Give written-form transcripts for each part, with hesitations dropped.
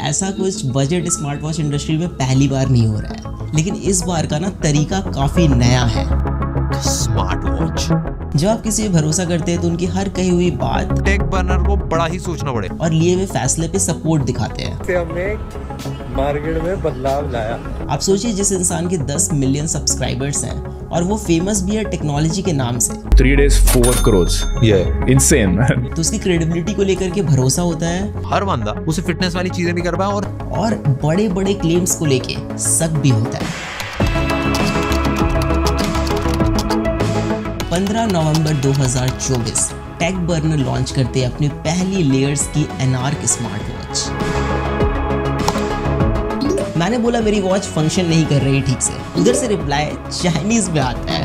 ऐसा कुछ budget smart watch industry में पहली बार नहीं हो रहा है, लेकिन इस बार का ना तरीका काफी नया है। Smart watch. जब आप किसी पे भरोसा करते हैं तो उनकी हर कही हुई बात टेक बर्नर को बड़ा ही सोचना पड़े और लिए हुए फैसले पे सपोर्ट दिखाते हैं। हमने मार्केट में बदलाव लाया। आप सोचिए, जिस इंसान के 10 मिलियन सब्सक्राइबर्स हैं और वो फेमस भी है टेक्नोलॉजी के नाम से, 3 days 4 crores, insane man। तो उसकी क्रेडिबिलिटी को लेकर के भरोसा होता है हर बंदा उसे फिटनेस वाली चीजें भी कर पाए और बड़े बड़े क्लेम्स को लेके शक भी होता है। 15 नवंबर 2024 टेक बर्नर लॉन्च करते हैं अपनी पहली लेयर्स की एनार्क स्मार्ट वॉच। मैंने बोला मेरी वॉच फंक्शन नहीं कर रही ठीक से, उधर से रिप्लाई चाइनीज में आता है।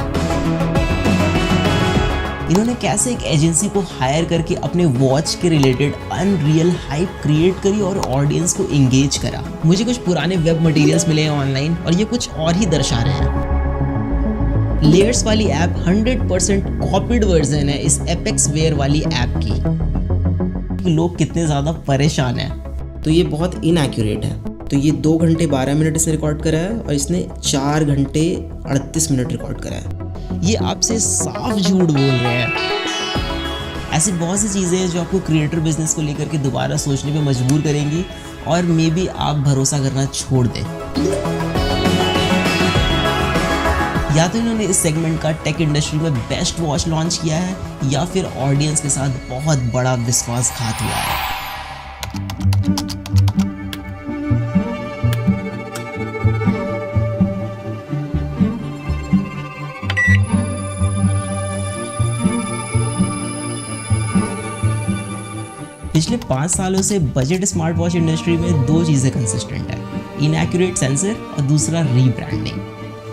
इन्होंने कैसे एक एजेंसी को हायर करके अपने वॉच के रिलेटेड अनरियल हाइप क्रिएट करी और ऑडियंस को एंगेज करा। मुझे कुछ पुराने वेब मटेरियल्स मिले हैं ऑनलाइन और ये कुछ और ही दर्शा रहे हैं। लेयर्स वाली ऐप 100% कॉपीड वर्जन है इस एपेक्स वेयर वाली ऐप की। लोग कितने ज़्यादा परेशान हैं। तो ये बहुत इनएक्यूरेट है। तो ये 2 घंटे 12 मिनट इसने रिकॉर्ड करा है और इसने 4 घंटे 38 मिनट रिकॉर्ड करा है। ये आपसे साफ झूठ बोल रहे हैं। ऐसी बहुत सी चीज़ें हैं जो आपको क्रिएटर बिजनेस को लेकर के दोबारा सोचने पे मजबूर करेंगी और मे बी आप भरोसा करना छोड़ दें। या तो इन्होंने इस सेगमेंट का टेक इंडस्ट्री में बेस्ट वॉच लॉन्च किया है या फिर ऑडियंस के साथ बहुत बड़ा विश्वासघात हुआ है। पिछले 5 सालों से बजट स्मार्ट वॉच इंडस्ट्री में 2 चीज़ें कंसिस्टेंट है, इनएक्यूरेट सेंसर और दूसरा रीब्रांडिंग।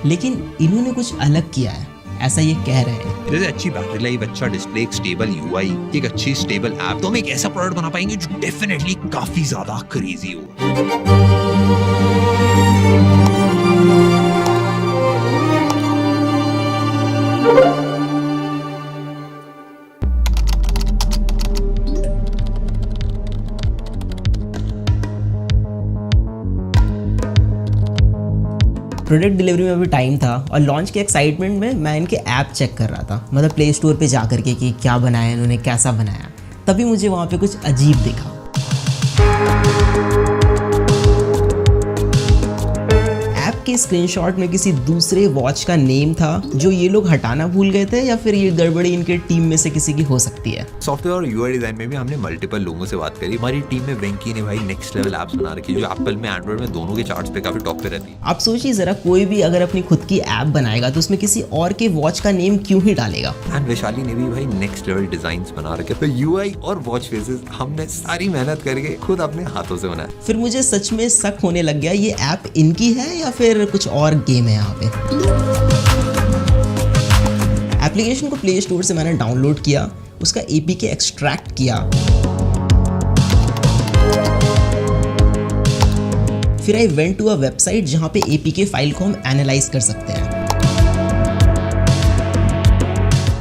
लेकिन इन्होंने कुछ अलग किया है, ऐसा ये कह रहे हैं। जैसे अच्छी बैटरी लाइफ, अच्छा डिस्प्ले, एक स्टेबल यूआई, एक अच्छी स्टेबल ऐप, तो हम एक ऐसा प्रोडक्ट बना पाएंगे जो डेफिनेटली काफी ज्यादा क्रेजी हो। प्रोडक्ट डिलीवरी में भी टाइम था और लॉन्च के एक्साइटमेंट में मैं इनके ऐप चेक कर रहा था, मतलब प्ले स्टोर पे जा करके कि क्या बनाया इन्होंने, कैसा बनाया। तभी मुझे वहाँ पे कुछ अजीब दिखा। ऐप के स्क्रीनशॉट में किसी दूसरे वॉच का नेम था जो ये लोग हटाना भूल गए थे या फिर ये गड़बड़ी इनके टीम में से किसी की हो सकती है। सॉफ्टवेयर और यूआई डिजाइन में भी हमने मल्टीपल लोगों से बात करी। हमारी टीम में वेंकी ने भाई नेक्स्ट लेवल एप्स बना रखी है जो एप्पल में, एंड्रॉइड में, दोनों के चार्ट्स पे काफी टॉप पे रहती है। आप सोचिए जरा, कोई भी अगर अपनी खुद की ऐप बनाएगा तो उसमें किसी और के वॉच का नेम क्यों ही डालेगा। एंड वैशाली ने भी भाई नेक्स्ट लेवल डिजाइन्स बना रखे। तो यूआई और वॉच फेसेस हमने सारी मेहनत करके खुद अपने हाथों से बनाया। फिर मुझे सच में शक होने लग गया, ये ऐप इनकी है या फिर कुछ और गेम है यहाँ पे। एप्लीकेशन को प्ले स्टोर से मैंने डाउनलोड किया, उसका एपीके एक्सट्रैक्ट किया, फिर I went to a website जहां पे एपीके फाइल को हम एनालाइज कर सकते हैं।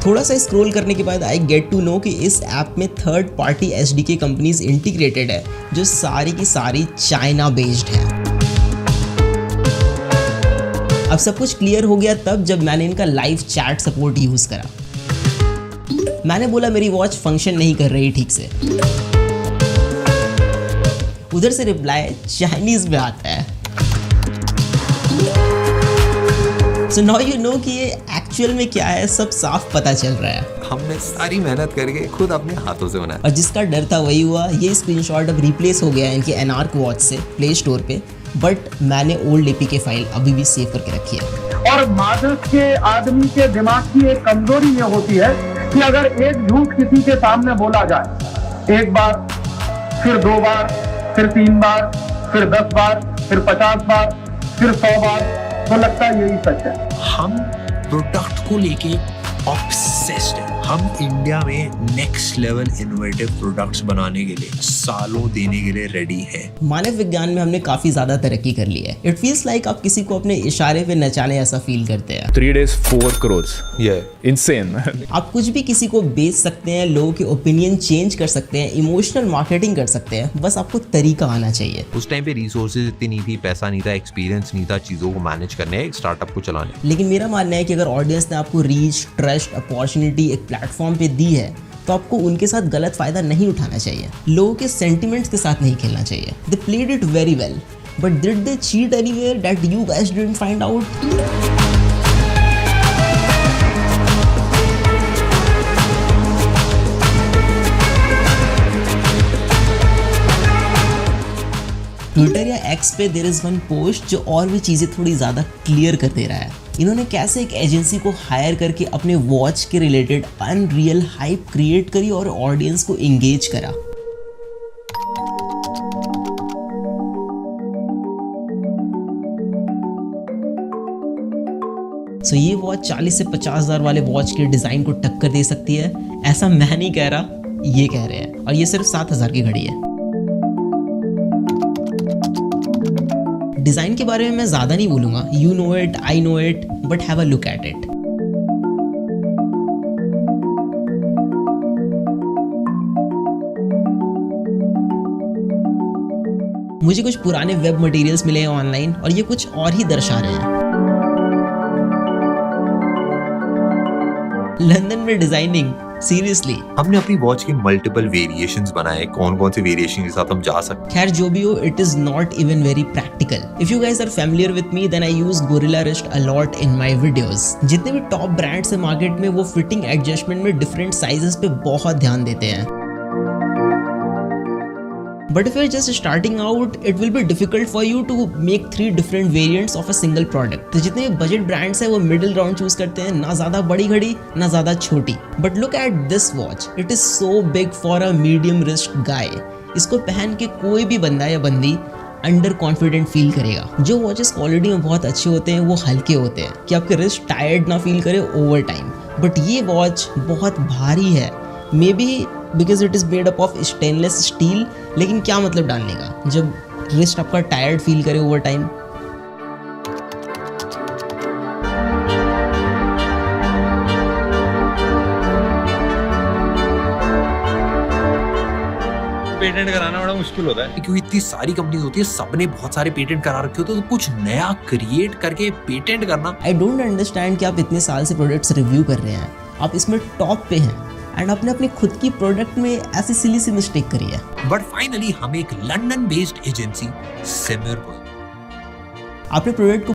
थोड़ा सा स्क्रॉल करने के बाद आई गेट टू नो कि इस ऐप में third party SDK companies integrated है जो सारी की सारी चाइना बेस्ड है। अब सब कुछ क्लियर हो गया तब जब मैंने इनका लाइव चैट सपोर्ट यूज करा। मैंने बोला मेरी वॉच फंक्शन नहीं कर रही ठीक से, उधर से रिप्लाई चाइनीज में आता है। सो नाउ यू नो कि ये एक्चुअल में क्या है, सब साफ पता चल रहा है। हमने सारी मेहनत करके खुद अपने हाथों से बनाया और जिसका डर था वही हुआ। ये स्क्रीनशॉट अब रिप्लेस हो गया है इनकी एनार्क वॉच से प्ले स्टोर पे, बट मैंने ओल्ड एपीके फाइल अभी भी सेव करके रखी है। और मादक के आदमी के दिमाग की एक कमजोरी ये होती है कि अगर एक झूठ किसी के सामने बोला जाए, एक बार, फिर 2 बार, फिर 3 बार, फिर 10 बार, फिर 50 बार, फिर 100 बार, तो लगता है यही सच है। हम प्रोडक्ट को लेके ऑब्सेस्ड हैं। हम इंडिया में नेक्स्ट लेवल इनोवेटिव प्रोडक्ट्स बनाने के लिए सालों देने के लिए रेडी हैं। मानव विज्ञान में हमने काफी ज्यादा तरक्की कर ली है। इट फील्स लाइक आप किसी को अपने इशारे पे नचाने ऐसा फील करते हैं। 3 days 4 crores. Yeah, insane. आप कुछ भी किसी को बेच सकते हैं, लोगों के ओपिनियन चेंज कर सकते हैं, इमोशनल मार्केटिंग कर सकते हैं, बस आपको तरीका आना चाहिए। उस टाइम पे रिसोर्सेज इतनी नहीं थी, पैसा नहीं था, एक्सपीरियंस नहीं था चीजों को मैनेज करने, एक स्टार्टअप को चलाने। लेकिन मेरा मानना है कि अगर ऑडियंस ने आपको रीच, ट्रस्ट, अपॉर्चुनिटी एक प्लेटफॉर्म पे दी है तो आपको उनके साथ गलत फायदा नहीं उठाना चाहिए, लोगों के सेंटिमेंट्स के साथ नहीं खेलना चाहिए। They played it very well, but did they cheat anywhere that you guys didn't find out? Twitter या एक्स पे देयर इज वन पोस्ट जो और भी चीज़ें थोड़ी ज़्यादा क्लियर कर दे रहा है। इन्होंने कैसे एक एजेंसी को हायर करके अपने वॉच के रिलेटेड अनरियल हाइप क्रिएट करी और ऑडियंस को एंगेज करा। सो ये वॉच 40 से 50,000 वाले वॉच के डिज़ाइन को टक्कर दे सकती है, ऐसा मैं नहीं कह रहा, ये कह रहे हैं। और ये सिर्फ 7,000 की घड़ी है। डिज़ाइन के बारे में मैं ज़्यादा नहीं बोलूँगा, you know it, I know it, but have a look at it. मुझे कुछ पुराने वेब मटेरियल्स मिले हैं ऑनलाइन और ये कुछ और ही दर्शा रहे हैं। लंदन में डिजाइनिंग, सीरियसली। हमने अपनी वॉच के मल्टीपल वेरिएशंस बनाए, कौन कौन से वेरिएशन के साथ हम जा सकते हैं। खैर जो भी हो, it is not even very practical. If you guys are familiar with me then I use Gorilla wrist a lot in my videos. जितने भी टॉप ब्रांड्स है मार्केट में वो फिटिंग एडजस्टमेंट में डिफरेंट साइजेस पे बहुत ध्यान देते हैं। But if you're just starting out, it will be difficult for you to make 3 different variants of a single product. तो जितने बजट ब्रांड्स हैं वो मिडिल राउंड चूज करते हैं, ना ज़्यादा बड़ी घड़ी ना ज़्यादा छोटी। But look at this watch, it is so big for a medium wrist guy. इसको पहन के कोई भी बंदा या बंदी अंडर कॉन्फिडेंट फील करेगा। जो वॉचेस क्वालिटी में बहुत अच्छे होते हैं वो हल्के होते हैं कि आपके रिस्ट टायर्ड ना फील करे ओवर टाइम। बट ये वॉच बहुत भारी है, may be because it is made up of stainless steel. लेकिन क्या मतलब डालने का जब रिस्ट आपका टायर्ड फील करे ओवर टाइम। पेटेंट कराना बड़ा मुश्किल होता है क्योंकि इतनी सारी कंपनीज होती है, सबने बहुत सारे पेटेंट करा रखे होते हैं, तो कुछ नया क्रिएट करके पेटेंट करना। आई डोंट अंडरस्टैंड कि आप इतने साल से प्रोडक्ट्स रिव्यू कर रहे हैं, आप इसमें टॉप पे हैं एंड आपने अपनी खुद की प्रोडक्ट में ऐसी सिली सी मिस्टेक करी है। बट फाइनली हम एक लंदन बेस्ड एजेंसी सिमिर, आपने प्रोडक्ट को